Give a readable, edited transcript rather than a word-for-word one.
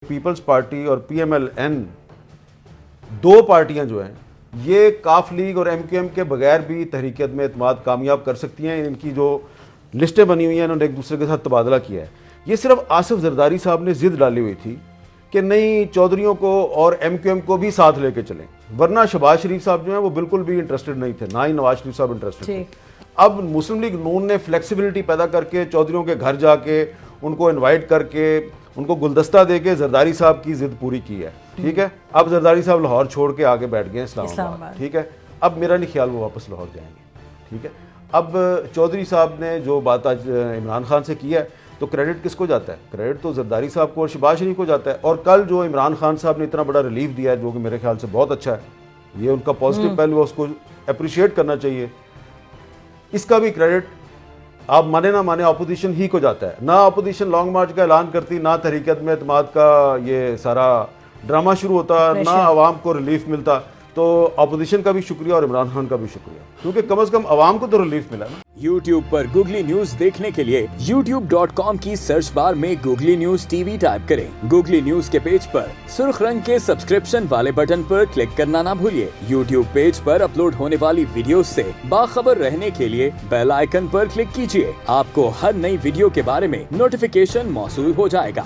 Peoples party اور P M L N دو پارٹیاں جو ہیں یہ کاف لیگ اور ایم کیو ایم کے بغیر بھی تحریک عدم اعتماد کامیاب کر سکتی ہیں. ان کی جو لسٹیں بنی ہوئی ہیں انہوں نے ایک دوسرے کے ساتھ تبادلہ کیا ہے. یہ صرف آصف زرداری صاحب نے ضد ڈالی ہوئی تھی کہ نہیں چودھریوں کو اور ایم کیو ایم کو بھی ساتھ لے کے چلیں, ورنہ شہباز شریف صاحب جو ہیں وہ بالکل بھی انٹرسٹڈ نہیں تھے, نہ ہی نواز شریف صاحب انٹرسٹڈ تھے. اب مسلم لیگ نون نے فلیکسیبلٹی پیدا کر کے چودھریوں کے گھر جا کے ان کو انوائٹ کر کے ان کو گلدستہ دے کے زرداری صاحب کی ضد پوری کی ہے. ٹھیک ہے, اب زرداری صاحب لاہور چھوڑ کے آگے بیٹھ گئے اسلام آباد. ٹھیک ہے, اب میرا نہیں خیال وہ واپس لاہور جائیں گے. ٹھیک ہے, اب چودھری صاحب نے جو بات آج عمران خان سے کی ہے تو کریڈٹ کس کو جاتا ہے؟ کریڈٹ تو زرداری صاحب کو اور شہباز شریف کو جاتا ہے. اور کل جو عمران خان صاحب نے اتنا بڑا ریلیف دیا ہے جو کہ میرے خیال سے بہت اچھا ہے, یہ ان کا پازیٹیو پہلو ہے, اس کو اپریشیٹ کرنا چاہیے. اس کا بھی کریڈٹ آپ مانے نہ مانے اپوزیشن ہی کو جاتا ہے. نہ اپوزیشن لانگ مارچ کا اعلان کرتی, نہ تحریک عدم اعتماد کا یہ سارا ڈرامہ شروع ہوتا, نہ عوام کو ریلیف ملتا. تو اپوزیشن کا بھی شکریہ اور عمران خان کا بھی شکریہ, کیونکہ کم از کم عوام کو تو ریلیف ملا نا. یوٹیوب پر گوگلی نیوز دیکھنے کے لیے youtube.com کی سرچ بار میں googly news T V type کریں. گوگلی نیوز کے پیج پر سرخ رنگ کے سبسکرپشن والے بٹن پر کلک کرنا نہ بھولیے. یوٹیوب پیج پر اپلوڈ ہونے والی ویڈیوز سے باخبر رہنے کے لیے بیل آئیکن پر کلک کیجیے. آپ کو ہر نئی ویڈیو کے بارے میں نوٹیفیکیشن موصول ہو جائے گا.